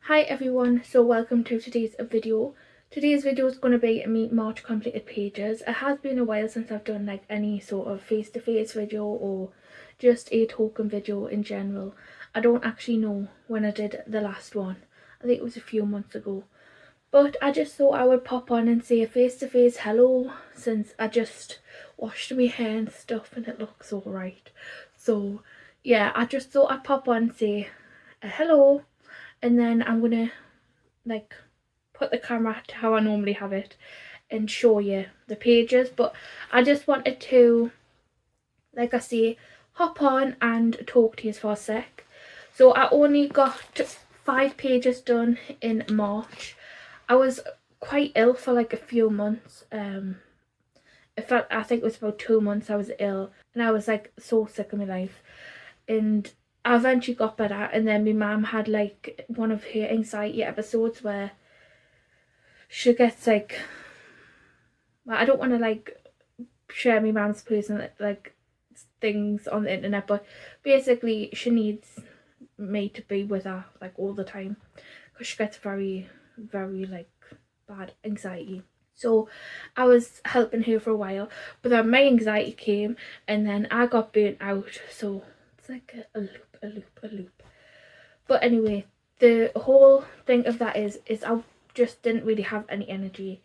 Hi everyone, so welcome to today's video. Today's video is going to be me March completed pages. It has been a while since I've done like any sort of face-to-face video or just a token video in general. I don't actually know when I did the last one. I think it was a few months ago. But I just thought I would pop on and say a face-to-face hello since I just washed my hair and stuff and it looks alright. So yeah, I just thought I'd pop on and say a hello. And then I'm gonna like put the camera to how I normally have it and show you the pages. But I just wanted to, like I say, hop on and talk to you for a sec. So I only got 5 pages done in March. I was quite ill for like a few months. I think it was about 2 months I was ill and I was like so sick of my life. And I eventually got better, and then my mum had like one of her anxiety episodes where she gets like, well, I don't want to like share my mum's personal like things on the internet, but basically she needs me to be with her like all the time because she gets very like bad anxiety. So I was helping her for a while, but then my anxiety came and then I got burnt out. So it's like a loop. But anyway, the whole thing of that is I just didn't really have any energy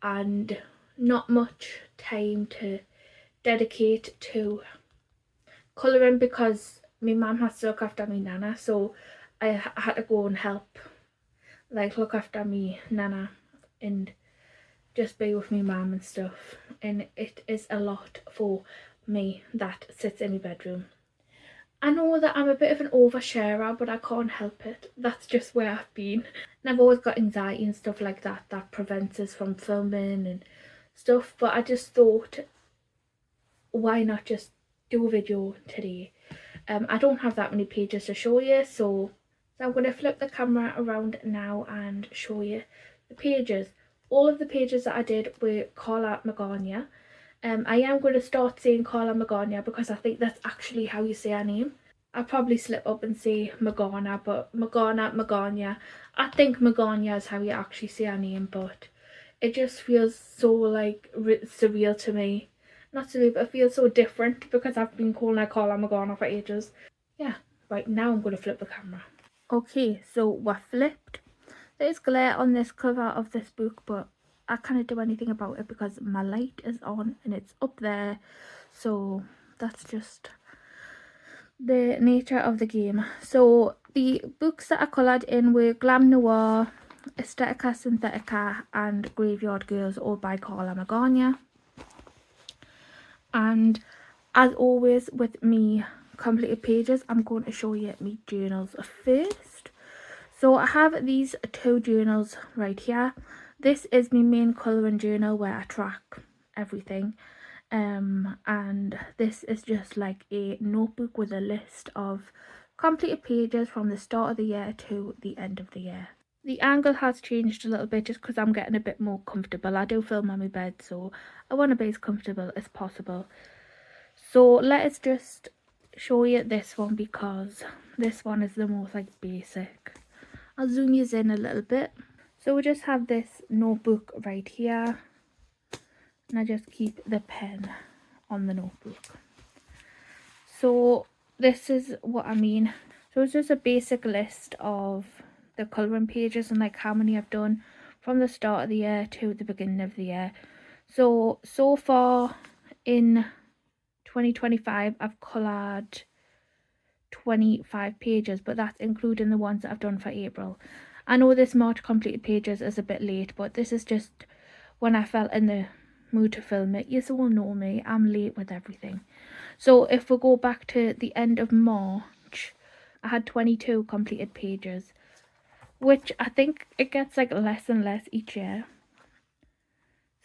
and not much time to dedicate to colouring because my mum has to look after me nana, so I had to go and help like look after me nana and just be with me mum and stuff, and it is a lot for me that sits in my bedroom. I know that I'm a bit of an oversharer, but I can't help it. That's just where I've been. And I've always got anxiety and stuff like that that prevents us from filming and stuff. But I just thought, why not just do a video today? I don't have that many pages to show you, so I'm going to flip the camera around now and show you the pages. All of the pages that I did were Carla Magana. I am going to start saying Carla Magana because I think that's actually how you say her name. I'll probably slip up and say Magana, but Magana. I think Magana is how you actually say her name, but it just feels so like surreal to me. Not surreal, but it feels so different because I've been calling her Carla Magana for ages. Yeah, right now I'm going to flip the camera. Okay, so we're flipped. There's glare on this cover of this book, but I can't do anything about it because my light is on and it's up there. So that's just the nature of the game. So the books that I coloured in were Glam Noir, Aesthetica Synthetica and Graveyard Girls, all by Carla Magana. And as always with me completed pages, I'm going to show you me journals first. So I have these 2 journals right here. This is my main colouring journal where I track everything. And this is just like a notebook with a list of completed pages from the start of the year to the end of the year. The angle has changed a little bit just because I'm getting a bit more comfortable. I do film on my bed, so I want to be as comfortable as possible. So let us just show you this one because this one is the most like basic. I'll zoom you in a little bit. So we just have this notebook right here, and I just keep the pen on the notebook. So this is what I mean. So it's just a basic list of the colouring pages and like how many I've done from the start of the year to the beginning of the year. So far in 2025 I've coloured 25 pages, but that's including the ones that I've done for April. I know this March completed pages is a bit late, but this is just when I felt in the mood to film it. You all know me, I'm late with everything. So if we go back to the end of March, I had 22 completed pages, which I think it gets like less and less each year.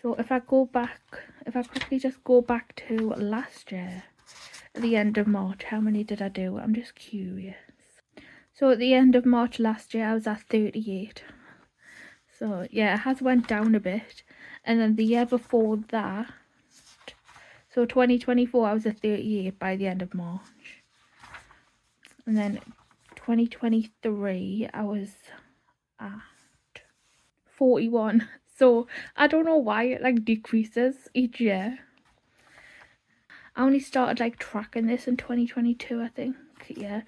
So if I quickly just go back to last year, at the end of March, how many did I do? I'm just curious. So at the end of March last year, I was at 38. So yeah, it has went down a bit. And then the year before that, so 2024, I was at 38 by the end of March. And then 2023, I was at 41. So I don't know why it like decreases each year. I only started like tracking this in 2022, I think. Yeah.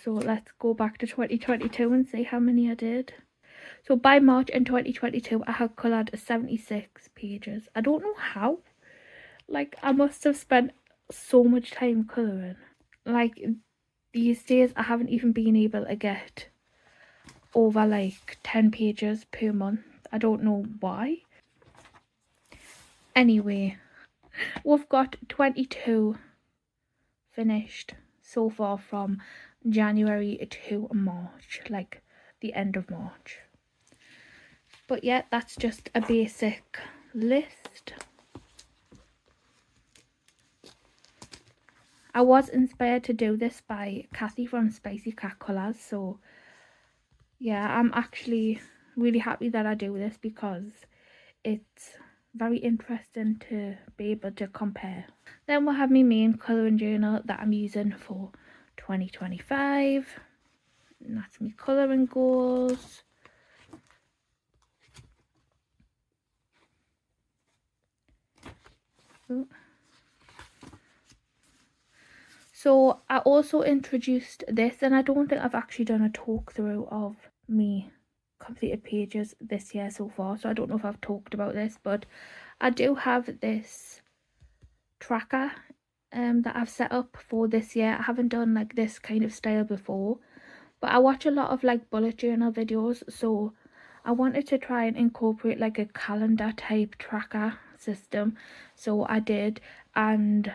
So let's go back to 2022 and see how many I did. So by March in 2022, I had coloured 76 pages. I don't know how. Like, I must have spent so much time colouring. Like, these days, I haven't even been able to get over like 10 pages per month. I don't know why. Anyway, we've got 22 finished so far from January to March, like the end of March. But yeah, that's just a basic list. I was inspired to do this by Kathy from Spicy Cat Colours, so yeah, I'm actually really happy that I do this because it's very interesting to be able to compare. Then we'll have my main colouring journal that I'm using for 2025. And that's my colouring goals. So I also introduced this, and I don't think I've actually done a talk through of me completed pages this year so far, so I don't know if I've talked about this, but I do have this tracker that I've set up for this year. I haven't done like this kind of style before, but I watch a lot of like bullet journal videos, so I wanted to try and incorporate like a calendar type tracker system, so I did. And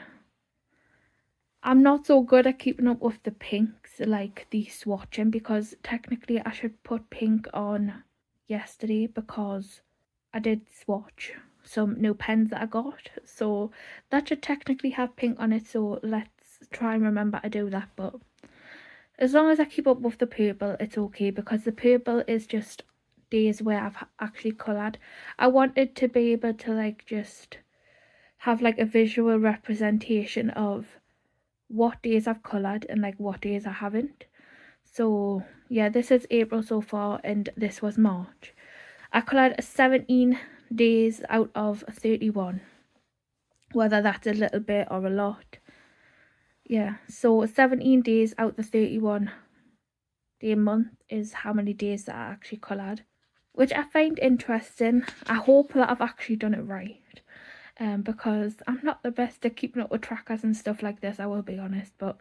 I'm not so good at keeping up with the pinks, like the swatching, because technically I should put pink on yesterday because I did swatch some new pens that I got, so that should technically have pink on it, so let's try and remember to do that. But as long as I keep up with the purple, it's okay, because the purple is just days where I've actually coloured. I wanted to be able to like just have like a visual representation of what days I've coloured and like what days I haven't. So yeah, this is April so far and this was March. I coloured 17 days out of 31, whether that's a little bit or a lot. Yeah, so 17 days out of the 31 day month is how many days that I actually coloured, which I find interesting. I hope that I've actually done it right. Because I'm not the best at keeping up with trackers and stuff like this, I will be honest, but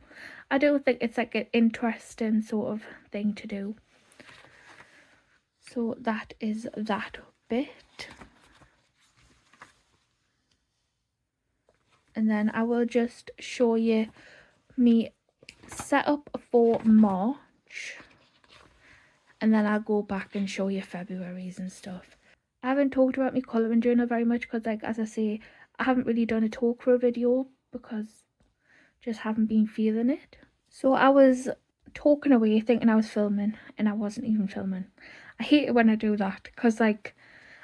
I do think it's like an interesting sort of thing to do. So that is that bit. And then I will just show you me setup for March, and then I'll go back and show you February's and stuff. I haven't talked about my colouring journal very much because, like, as I say, I haven't really done a talk for a video because just haven't been feeling it. So I was talking away thinking I was filming and I wasn't even filming. I hate it when I do that because like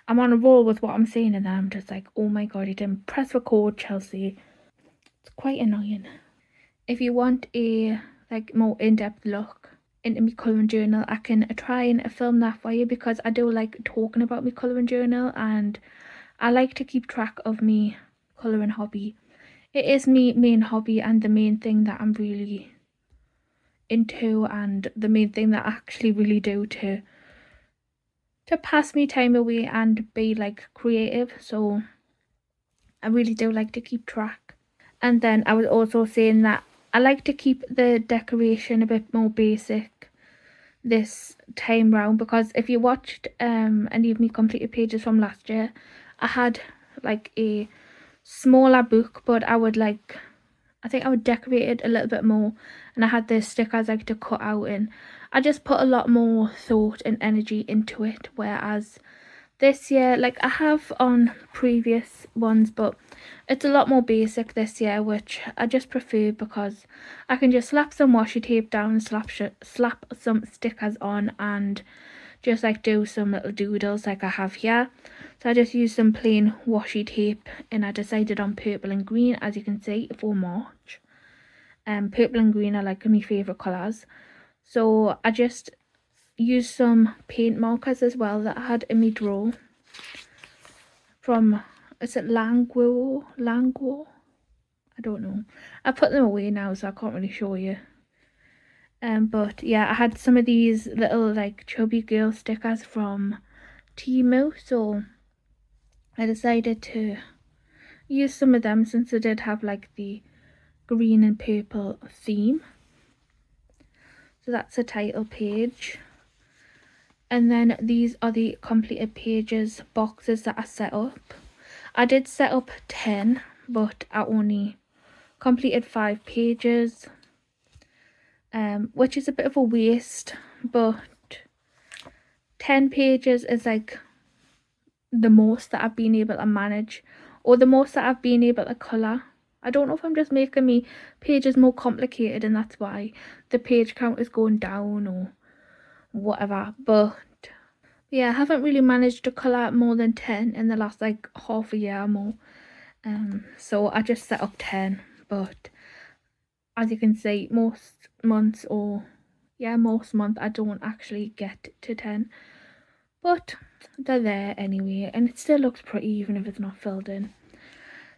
I'm on a roll with what I'm saying and then I'm just like, oh my god, you didn't press record, Chelsea. It's quite annoying. If you want a like more in-depth look into my colouring journal, I can try and film that for you because I do like talking about my colouring journal and I like to keep track of me colouring hobby. It is my main hobby and the main thing that I'm really into and the main thing that I actually really do to pass me time away and be like creative, so I really do like to keep track. And then I was also saying that I like to keep the decoration a bit more basic this time round, because if you watched any of me completed pages from last year, I had like a smaller book, but I think I would decorate it a little bit more, and I had the stickers like to cut out and I just put a lot more thought and energy into it, whereas this year, like I have on previous ones, but it's a lot more basic this year, which I just prefer because I can just slap some washi tape down and slap some stickers on and just like do some little doodles like I have here. So I just used some plain washi tape and I decided on purple and green, as you can see, for March. Purple and green are like my favourite colours. So I just used some paint markers as well that I had in my drawer from, is it Languo? I don't know. I put them away now, so I can't really show you. But yeah, I had some of these little like chubby girl stickers from Temu, so I decided to use some of them since I did have like the green and purple theme. So that's the title page. And then these are the completed pages boxes that I set up. I did set up 10, but I only completed 5 pages, which is a bit of a waste, but 10 pages is like the most that I've been able to manage, or the most that I've been able to colour. I don't know if I'm just making me pages more complicated and that's why the page count is going down or whatever, but yeah, I haven't really managed to colour more than 10 in the last like half a year or more. So I just set up 10, but as you can see, most months I don't actually get to 10, but they're there anyway, and it still looks pretty even if it's not filled in.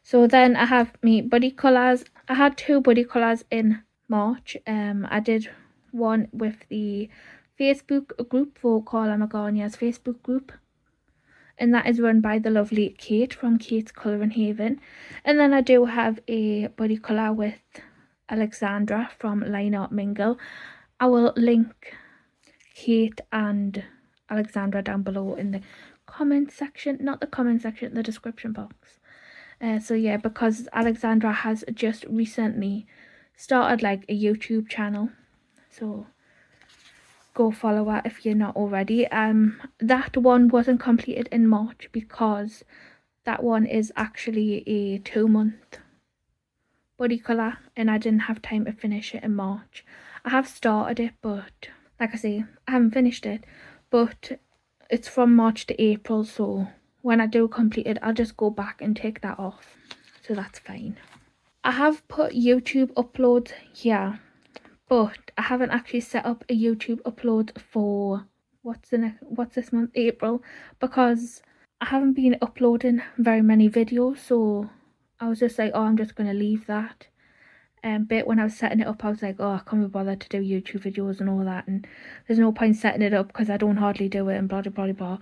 So then I have me buddy colours. I had 2 buddy colours in March. I did one with the Facebook group for Carla Magana's Facebook group, and that is run by the lovely Kate from Kate's Colouring Haven. And then I do have a buddy colour with Aleksandra from Line Art Mingle. I will link Kate and Aleksandra down below in the comment section, not the comment section, the description box. So yeah, because Aleksandra has just recently started like a YouTube channel, so go follow her if you're not already. That one wasn't completed in March because that one is actually a 2-month buddy colour and I didn't have time to finish it in March. I have started it, but like I say, I haven't finished it, but it's from March to April, so when I do complete it, I'll just go back and take that off, so that's fine. I have put YouTube uploads here, but I haven't actually set up a YouTube upload for what's this month, April, because I haven't been uploading very many videos, so I was just like, oh, I'm just going to leave that. But when I was setting it up, I was like, oh, I can't be bothered to do YouTube videos and all that, and there's no point setting it up because I don't hardly do it and blah, blah, blah, blah.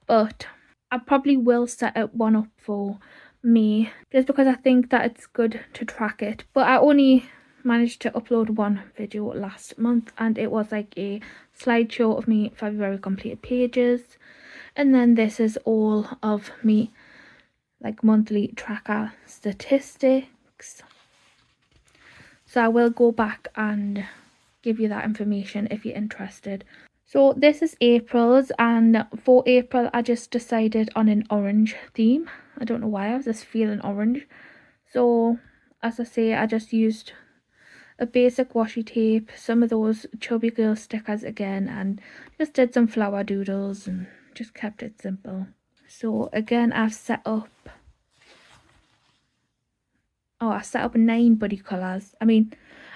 But I probably will set one up for me, just because I think that it's good to track it. But I only managed to upload 1 video last month, and it was like a slideshow of me February completed pages. And then this is all of me like monthly tracker statistics. So I will go back and give you that information if you're interested. So this is April's, and for April I just decided on an orange theme. I don't know why, I was just feeling orange. So as I say, I just used a basic washi tape, some of those chubby girl stickers again, and just did some flower doodles and just kept it simple. So again, I've set up 9 buddy colours.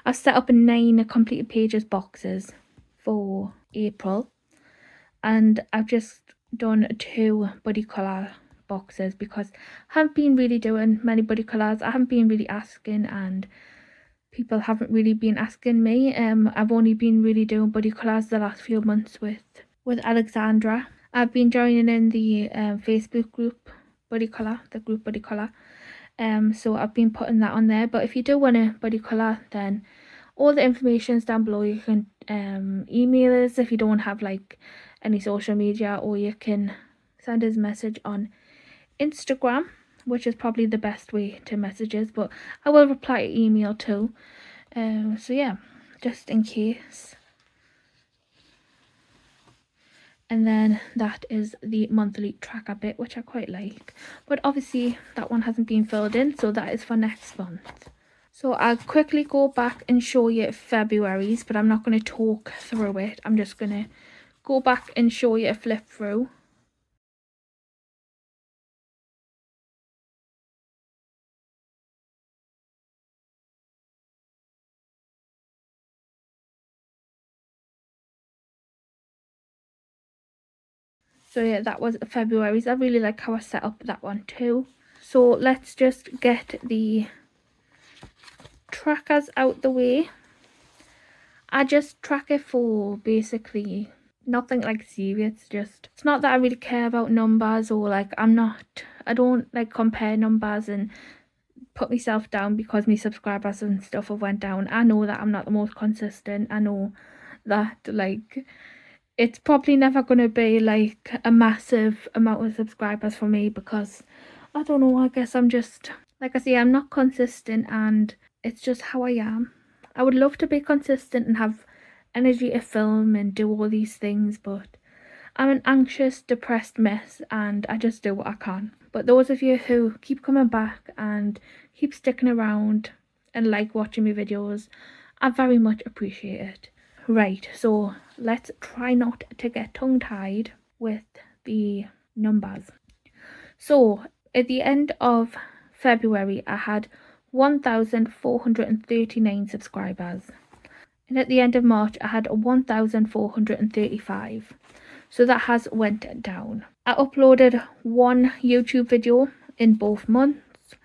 I've set up 9 completed pages boxes for April, and I've just done 2 buddy colour boxes because I haven't been really doing many buddy colours. I haven't been really asking, and people haven't really been asking me. I've only been really doing buddy colours the last few months with Aleksandra. I've been joining in the Facebook group buddy colour, the group buddy colour. So I've been putting that on there. But if you do want a buddy colour, then all the information is down below. You can email us if you don't have like any social media, or you can send us a message on Instagram, which is probably the best way to message us, but I will reply to email too. So yeah, just in case. And then that is the monthly tracker bit, which I quite like, but obviously that one hasn't been filled in, so that is for next month. So I'll quickly go back and show you February's, but I'm not going to talk through it. I'm just going to go back and show you a flip through. So yeah, that was February's. I really like how I set up that one too. So let's just get the trackers out the way. I just track it for basically nothing like serious. Just, it's not that I really care about numbers, or like I don't like compare numbers and put myself down because my subscribers and stuff have went down. I know that I'm not the most consistent. I know that like it's probably never going to be like a massive amount of subscribers for me, because I don't know, I guess I'm just, like I say, I'm not consistent, and it's just how I am. I would love to be consistent and have energy to film and do all these things, but I'm an anxious, depressed mess, and I just do what I can. But those of you who keep coming back and keep sticking around and like watching my videos, I very much appreciate it. Right, so let's try not to get tongue-tied with the numbers. So at the end of February, I had 1,439 subscribers. And at the end of March, I had 1,435. So that has went down. I uploaded one YouTube video in both months.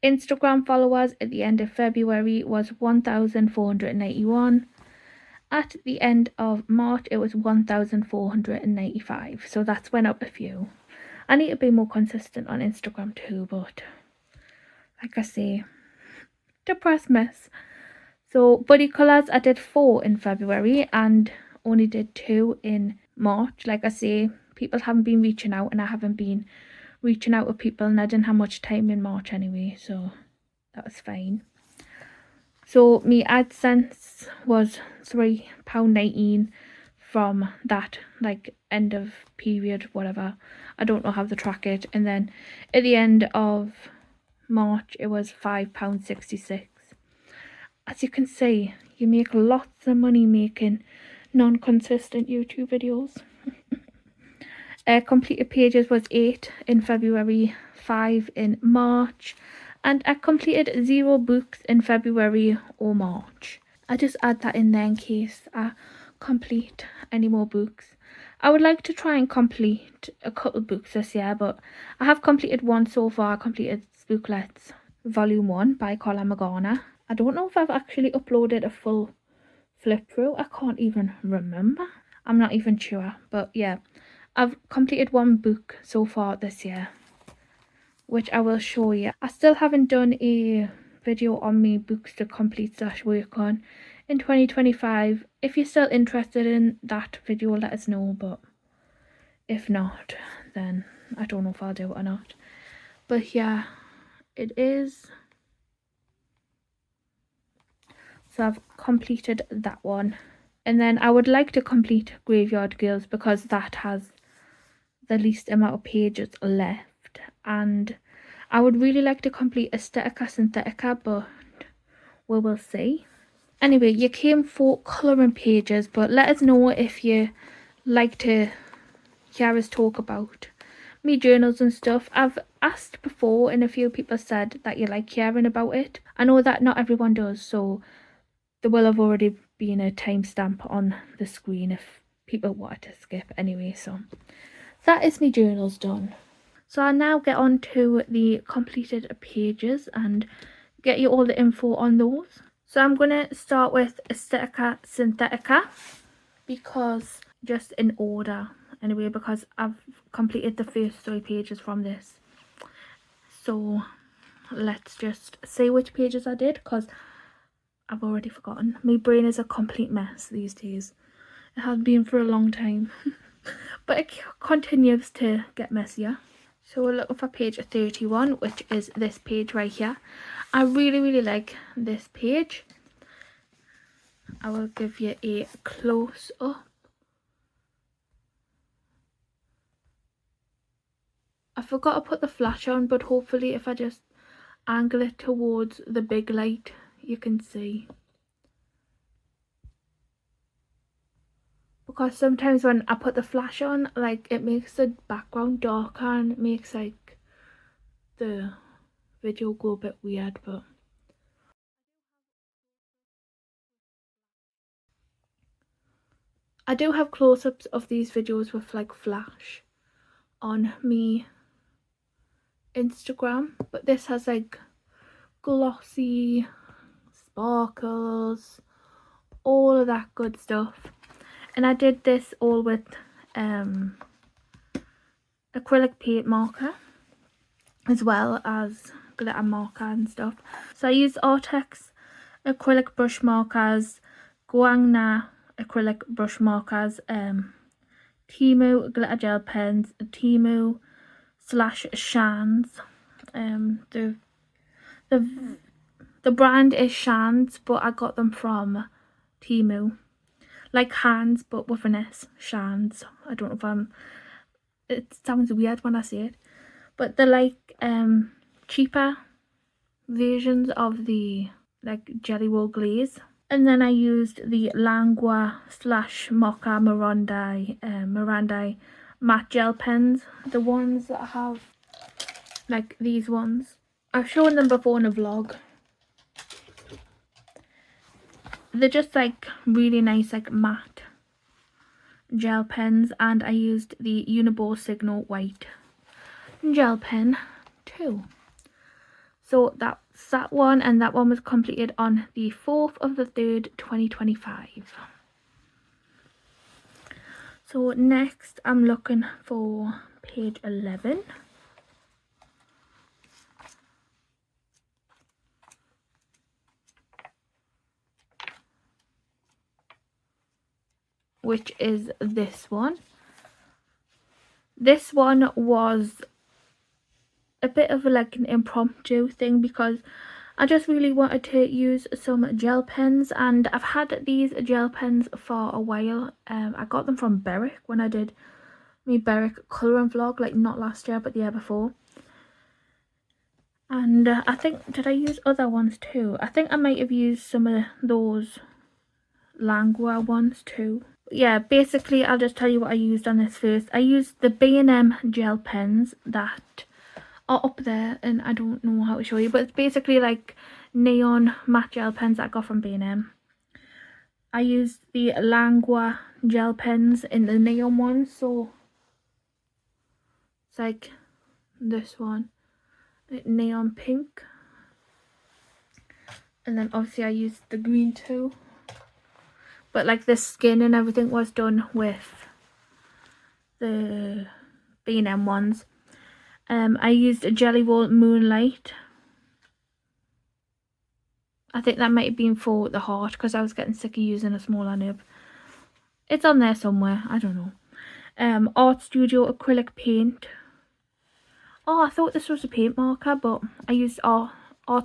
Instagram followers at the end of February was 1,481. At the end of March, it was 1,495. So that's went up a few. I need to be more consistent on Instagram too, but like I say, depressed mess. So buddy colours, I did 4 in February and only did 2 in March. Like I say, people haven't been reaching out, and I haven't been reaching out to people, and I didn't have much time in March anyway, so that was fine. So my AdSense was £3.19 from that like end of period, whatever. I don't know how to track it. And then at the end of March, it was £5.66. As you can see, you make lots of money making non-consistent YouTube videos. Completed pages was 8 in February, 5 in March, and I completed 0 books in February or March. I just add that in there in case I complete any more books. I would like to try and complete a couple books this year, but I have completed one so far. I completed Spooklets Volume 1 by Colin Magana. I don't know if I've actually uploaded a full flip through. I can't even remember. I'm not even sure, but yeah. I've completed one book so far this year, which I will show you. I still haven't done a video on me books to complete / work on in 2025. If you're still interested in that video, let us know, but if not, then I don't know if I'll do it or not. But yeah, it is. So I've completed that one, and then I would like to complete Graveyard Girls because that has the least amount of pages left, and I would really like to complete Aesthetica Synthetica, but we will see. Anyway, you came for colouring pages, but let us know if you like to hear us talk about me journals and stuff. I've asked before, and a few people said that you like hearing about it. I know that not everyone does, so there will have already been a timestamp on the screen if people wanted to skip anyway. So that is my journals done. So I'll now get on to the completed pages and get you all the info on those. So I'm going to start with Aesthetica Synthetica, because just in order anyway, because I've completed the first 3 pages from this. So let's just see which pages I did, because I've already forgotten. My brain is a complete mess these days. It has been for a long time. But it continues to get messier. So we're looking for page 31, which is this page right here. I really like this page. I will give you a close up. I forgot to put the flash on, but hopefully if I just angle it towards the big light, you can see. Because sometimes when I put the flash on, like, it makes the background darker and it makes like the video go a bit weird. But I do have close-ups of these videos with like flash, on me Instagram, but this has like glossy sparkles, all of that good stuff. And I did this all with acrylic paint marker as well as glitter marker and stuff. So I used Artex acrylic brush markers, Guangna acrylic brush markers, Temu glitter gel pens, Temu / Shans. The brand is Shans, but I got them from Temu, like hands but with an S. Shans. I don't know if it sounds weird when I say it, but they're like cheaper versions of the like jelly roll glaze. And then I used the Langua / Mocha Mirandai matte gel pens, the ones that have like these ones. I've shown them before in a vlog. They're just like really nice like matte gel pens, and I used the Uniball Signal white gel pen too. So that's that one, and that one was completed on the 4th of the 3rd 2025. So next I'm looking for page 11. Which is this one. This one was a bit of like an impromptu thing because I just really wanted to use some gel pens, and I've had these gel pens for a while. I got them from Berwick when I did my Berwick colouring vlog, like not last year but the year before. And I think, did I use other ones too? I think I might have used some of those Langua ones too. Yeah, basically I'll just tell you what I used on this first. I used the B&M gel pens that are up there, and I don't know how to show you, but it's basically like neon matte gel pens that I got from B&M. I used the Langua gel pens in the neon ones, so it's like this one, neon pink, and then obviously I used the green too, but like the skin and everything was done with the B&M ones. I used a Jelly Roll Moonlight. I think that might have been for the heart because I was getting sick of using a smaller nib. It's on there somewhere, I don't know. Art Studio acrylic paint. Oh, I thought this was a paint marker, but I used Art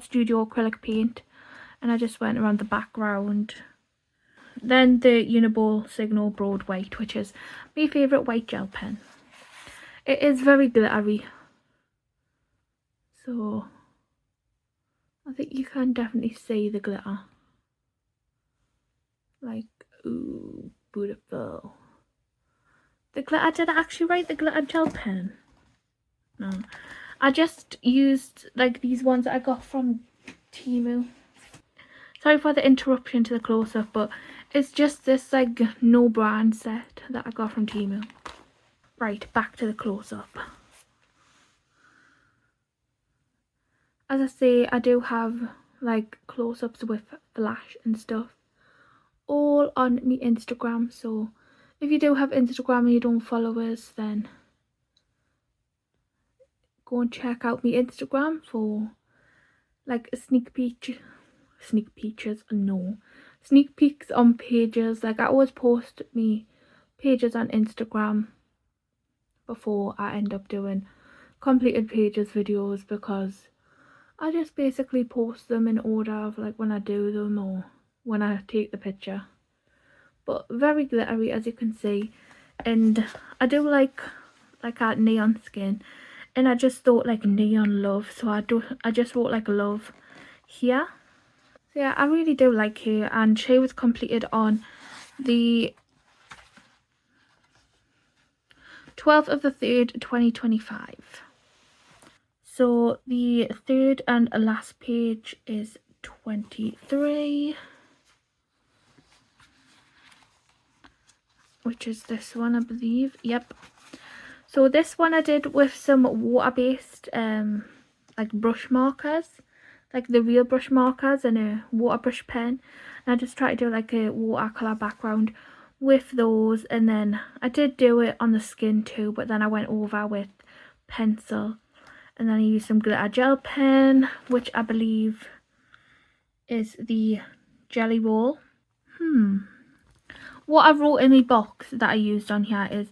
Studio acrylic paint, and I just went around the background. Then the Uniball Signal Broad White, which is my favourite white gel pen. It is very glittery, so I think you can definitely see the glitter. Like, ooh, beautiful. The glitter, did I actually write the glitter gel pen? No. I just used like these ones that I got from Temu. Sorry for the interruption to the close-up, but it's just this like no brand set that I got from Temu. Right, back to the close-up. As I say, I do have like close-ups with flash and stuff all on my Instagram, so if you do have Instagram and you don't follow us, then go and check out my Instagram for like a sneak peeks on pages. Like I always post me pages on Instagram before I end up doing completed pages videos, because I just basically post them in order of like when I do them or when I take the picture. But very glittery, as you can see, and I do like a neon skin, and I just thought like neon love, so I just wrote like love here. So yeah, I really do like her, and she was completed on the 12th of the 3rd 2025. So the third and last page is 23, which is this one, I believe. Yep. So this one I did with some water-based like brush markers, like the real brush markers, and a water brush pen. And I just tried to do like a watercolor background with those, and then I did do it on the skin too, but then I went over with pencil, and then I used some glitter gel pen, which I believe is the Jelly Roll. What I wrote in the box that I used on here is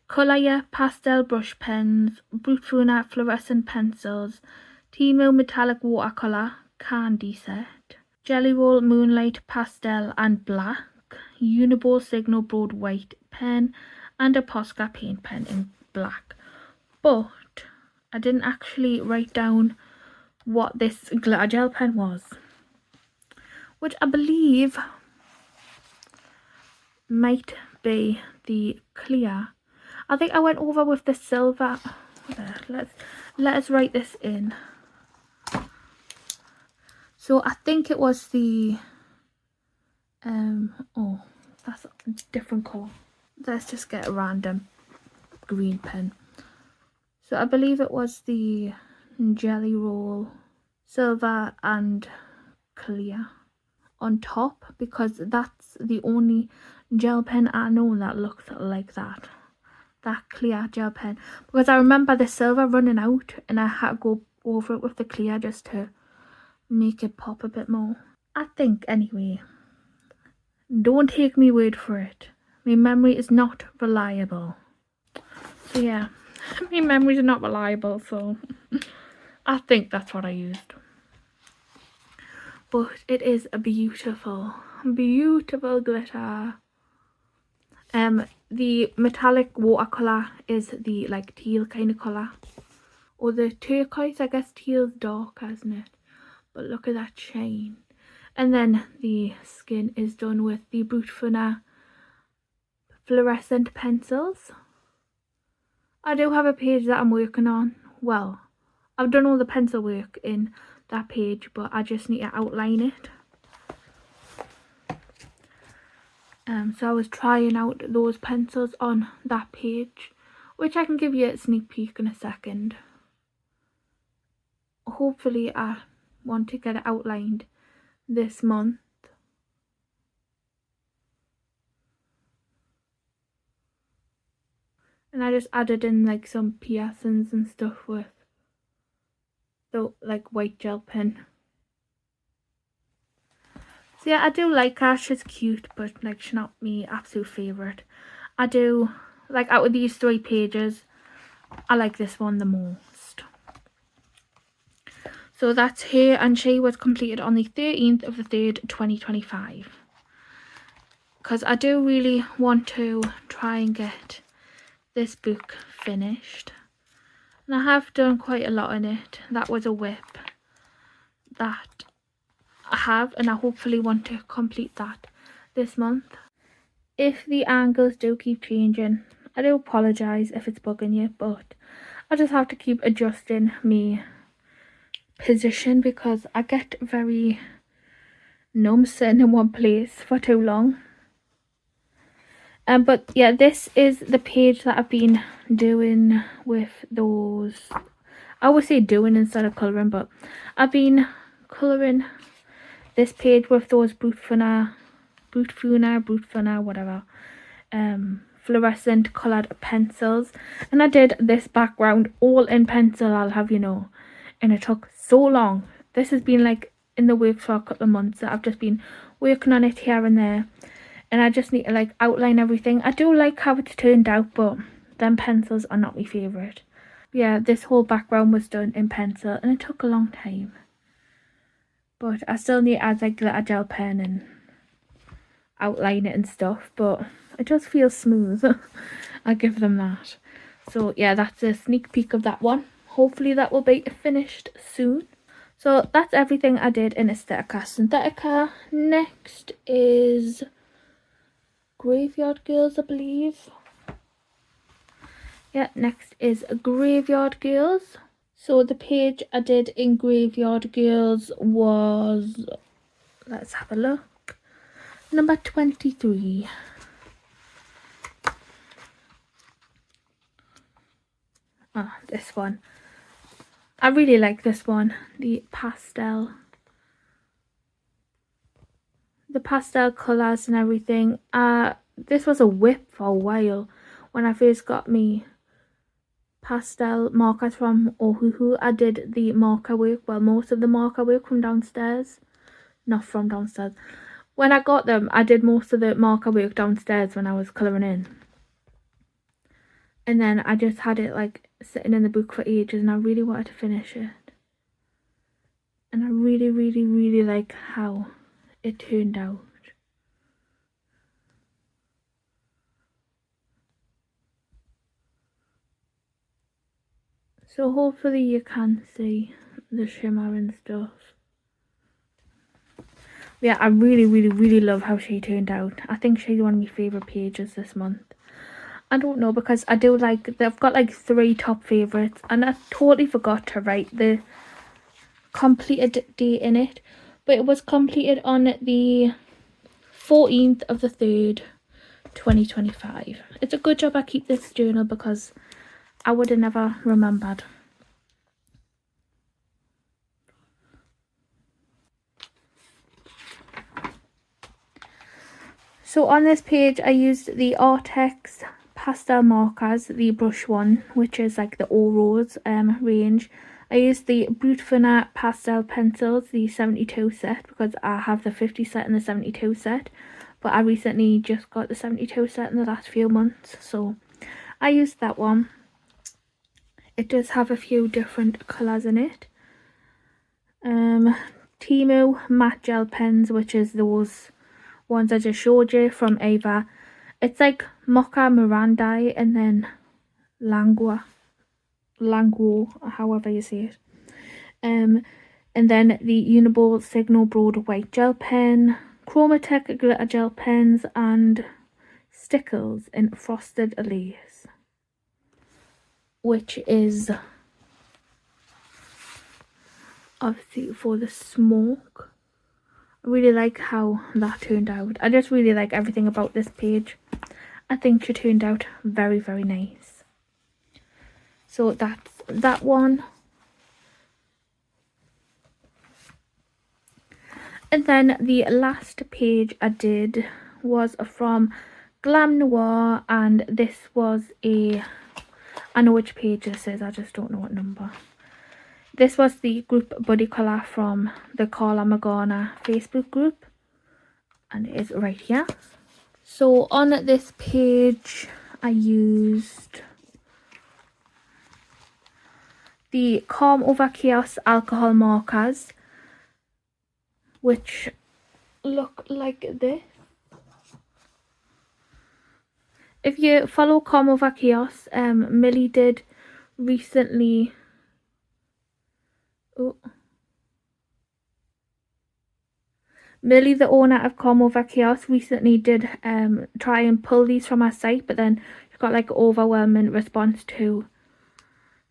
Colour Your Pastel Brush Pens, Brute Funa Fluorescent Pencils, Timo Metallic Watercolour Candy Set, Jelly Roll Moonlight Pastel and Black, Uniball Signal Broad White Pen, and a Posca Paint Pen in black. But I didn't actually write down what this glitter gel pen was, which I believe might be the clear. I think I went over with the silver. Let us write this in. So I think it was the oh, that's a different colour. Let's just get a random green pen. So I believe it was the Jelly Roll Silver and Clear on top, because that's the only gel pen I know that looks like that clear gel pen, because I remember the silver running out and I had to go over it with the clear just to make it pop a bit more, I think. Anyway, don't take me word for it, my memory is not reliable. So yeah, my memory is not reliable, so I think that's what I used. But it is a beautiful glitter. The metallic watercolour is the like teal kind of colour, or the turquoise. I guess teal's darker, isn't it? But look at that shine. And then the skin is done with the Brute Funa fluorescent pencils. I do have a page that I'm working on. Well, I've done all the pencil work in that page, but I just need to outline it. So I was trying out those pencils on that page, which I can give you a sneak peek in a second. Hopefully I want to get it outlined this month. And I just added in like some piercings and stuff with the like white gel pen. So yeah, I do like her. She's cute, but like she's not my absolute favourite. I do like, out of these 3 pages, I like this one the most. So that's her, and she was completed on the 13th of the 3rd 2025, because I do really want to try and get this book finished, and I have done quite a lot in it. That was a whip that I have, and I hopefully want to complete that this month. If the angles do keep changing, I do apologise if it's bugging you, but I just have to keep adjusting my position because I get very numb sitting in one place for too long. But yeah, this is the page that I've been doing with those. I would say doing instead of colouring, but I've been colouring this page with those Brute Funa, whatever, fluorescent coloured pencils. And I did this background all in pencil, I'll have you know, and it took so long. This has been like in the works for a couple of months. That I've just been working on it here and there, and I just need to like outline everything. I do like how it's turned out, but them pencils are not my favourite. Yeah, this whole background was done in pencil and it took a long time, but I still need to add like glitter gel pen and outline it and stuff, but it does feel smooth. I'll give them that. So yeah, that's a sneak peek of that one. Hopefully that will be finished soon. So that's everything I did in Aesthetica Synthetica. Next is Graveyard Girls, I believe. Yeah, next is Graveyard Girls. So the page I did in Graveyard Girls was, let's have a look, number 23. this one. I really like this one, the pastel colours and everything. This was a whip for a while when I first got me pastel markers from Ohuhu. I did the marker work, well, most of the marker work from downstairs. Not from downstairs. When I got them, I did most of the marker work downstairs when I was colouring in. And then I just had it like sitting in the book for ages, and I really wanted to finish it. And I really, really, really like how it turned out. So hopefully you can see the shimmer and stuff. Yeah, I really, really, really love how she turned out. I think she's one of my favourite pages this month. I don't know, because I do like, I've got like 3 top favourites, and I totally forgot to write the completed date in it, but it was completed on the 14th of the 3rd, 2025. It's a good job I keep this journal, because I would have never remembered. So on this page I used the Artex pastel markers, the brush one, which is like the All Rose range. I used the Brutfina pastel pencils, the 72 set, because I have the 50 set and the 72 set, but I recently just got the 72 set in the last few months, so I used that one. It does have a few different colours in it. Timu matte gel pens, which is those ones I just showed you from Ava. It's like Mocha Mirandai and then Languo, however you say it. And then the Uniball Signal Broad White Gel Pen, Chromatech Glitter Gel Pens, and Stickles in Frosted Lace, which is obviously for the smoke. I really like how that turned out. I just really like everything about this page. I think she turned out very, very nice. So that's that one. And then the last page I did was from Glam Noir, and this was I know which page this is, I just don't know what number. This was the group buddy colour from the Carla Magana Facebook group, and it is right here. So on this page I used the Calm Over Chaos alcohol markers, which look like this. If you follow Calm Over Chaos, Millie did recently... Millie, the owner of Calm Over Chaos, recently did try and pull these from our site, but then she got like overwhelming response to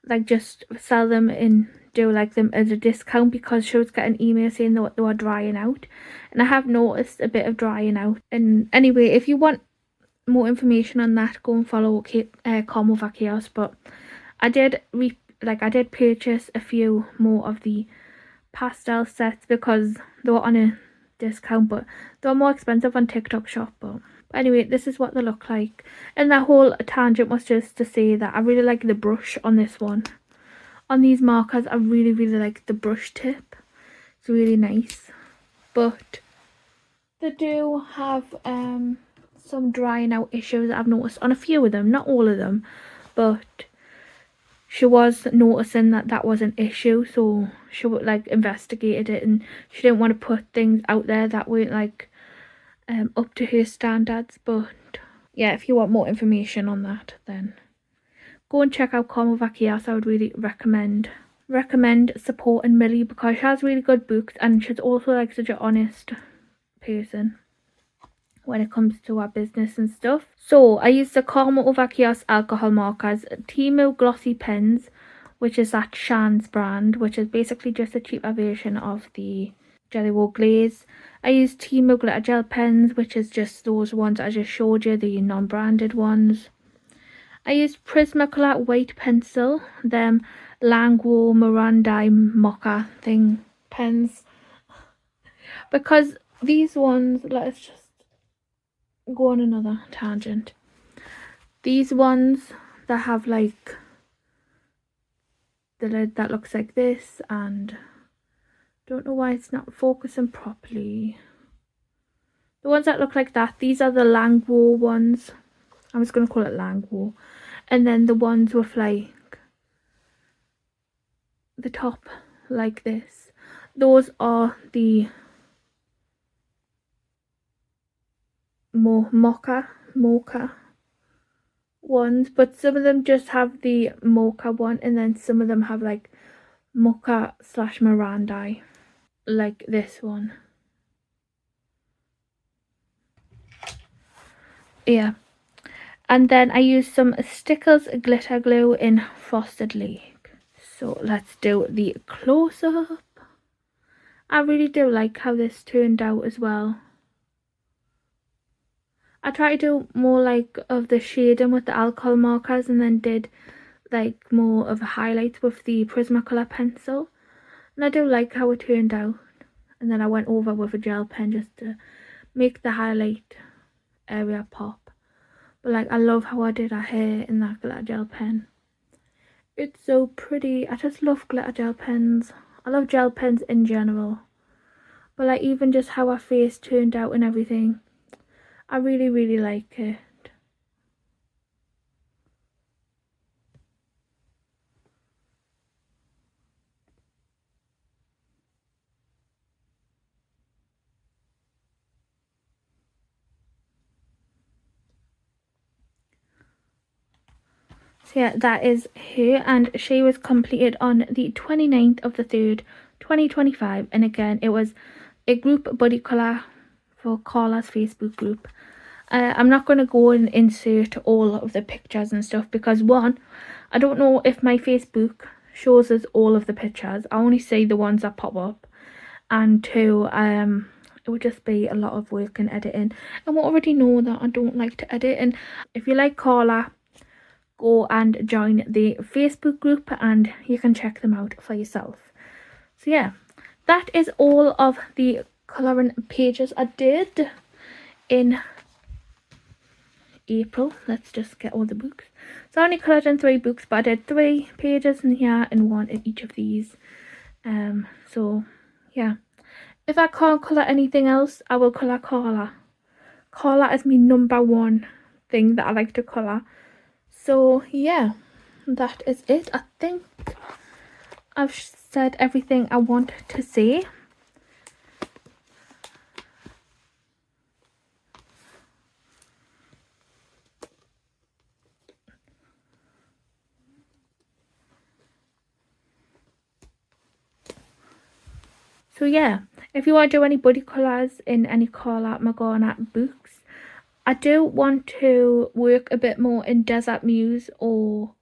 like just sell them and do like them as a discount, because she was getting emails saying that they were drying out, and I have noticed a bit of drying out. And anyway, if you want more information on that, go and follow Calm Over Chaos. But I did purchase a few more of the pastel sets because they were on a discount, but they were more expensive on TikTok shop. But anyway, this is what they look like. And that whole tangent was just to say that I really like the brush on this one. On these markers, I really, really like the brush tip. It's really nice. But they do have some drying out issues I've noticed on a few of them. Not all of them, but she was noticing that was an issue, so she would like investigated it, and she didn't want to put things out there that weren't like up to her standards. But yeah, if you want more information on that, then go and check out Calm Over Chaos. I would really recommend supporting Millie, because she has really good books, and she's also like such an honest person when it comes to our business and stuff. So I used the Calm Over Chaos alcohol markers, Timu glossy pens, which is that Shan's brand, which is basically just a cheaper version of the Jelly Roll Glaze. I used Timu glitter gel pens, which is just those ones I just showed you, the non-branded ones. I used Prismacolor white pencil, them Languo Miranda Mocha thing pens, because these ones, let's just go on another tangent. These ones that have like the lid that looks like this, and don't know why it's not focusing properly. The ones that look like that, these are the Languo ones. I'm just going to call it Languo. And then the ones with like the top like this, those are the mocha ones, but some of them just have the mocha one, and then some of them have like mocha / Miranda, like this one. Yeah. And then I used some Stickers glitter glue in Frosted Lake. So let's do the close-up. I really do like how this turned out as well. I tried to do more like of the shading with the alcohol markers, and then did like more of a highlights with the Prismacolor pencil. And I do like how it turned out. And then I went over with a gel pen just to make the highlight area pop. But like, I love how I did her hair in that glitter gel pen. It's so pretty. I just love glitter gel pens. I love gel pens in general. But like, even just how her face turned out and everything, I really, really like it. So yeah, that is her, and she was completed on the 29th of the 3rd, 2025. And again, it was a group buddy colour for Carla's Facebook group. I'm not going to go and insert all of the pictures and stuff, because one, I don't know if my Facebook shows us all of the pictures. I only see the ones that pop up. And two, it would just be a lot of work and editing, and we already know that I don't like to edit. And if you like Carla, go and join the Facebook group and you can check them out for yourself. So yeah, that is all of the colouring pages I did in April. Let's just get all the books. So I only coloured in 3 books, but I did 3 pages in here and 1 in each of these. So yeah, if I can't colour anything else, I will colour Carla. Carla is my #1 thing that I like to colour. So yeah, that is it. I think I've said everything I want to say. So yeah, if you want to do any buddy colours in any Carla Magana books, I do want to work a bit more in Desert Muse or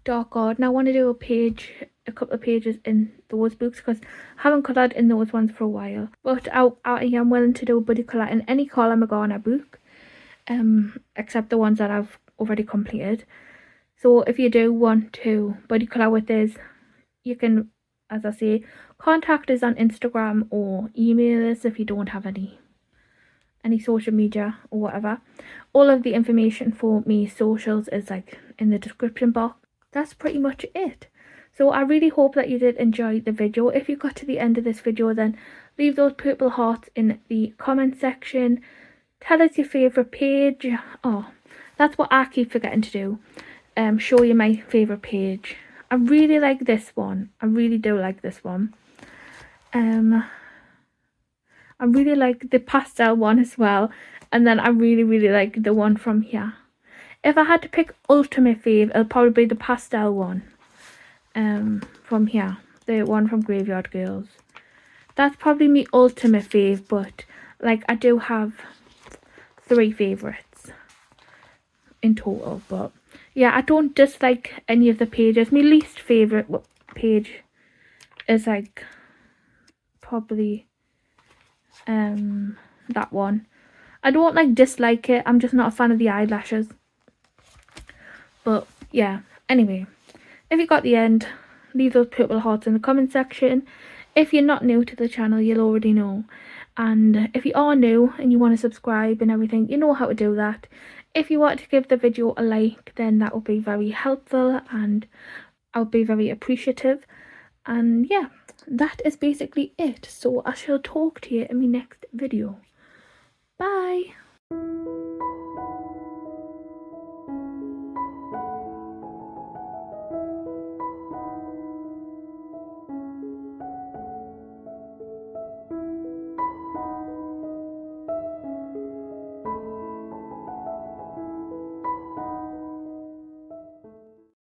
Dark Garden. I want to do a couple of pages in those books, because I haven't coloured in those ones for a while. But I am willing to do a buddy colour in any Carla Magana book, except the ones that I've already completed. So if you do want to buddy colour with us, you can, as I say, contact us on Instagram or email us if you don't have any social media or whatever. All of the information for me socials is like in the description box. That's pretty much it. So I really hope that you did enjoy the video. If you got to the end of this video, then leave those purple hearts in the comment section. Tell us your favourite page. Oh, that's what I keep forgetting to do. Show you my favourite page. I really like this one. I really do like this one. I really like the pastel one as well. And then I really, really like the one from here. If I had to pick ultimate fave, it'll probably be the pastel one. From here. The one from Graveyard Girls. That's probably my ultimate fave, but like, I do have 3 favourites in total. But yeah, I don't dislike any of the pages. My least favourite page is like probably that one. I don't like dislike it, I'm just not a fan of the eyelashes. But yeah, anyway, if you got the end, leave those purple hearts in the comment section. If you're not new to the channel, you'll already know. And if you are new and you want to subscribe and everything, you know how to do that. If you want to give the video a like, then that would be very helpful and I would be very appreciative. And yeah, that is basically it. So I shall talk to you in my next video.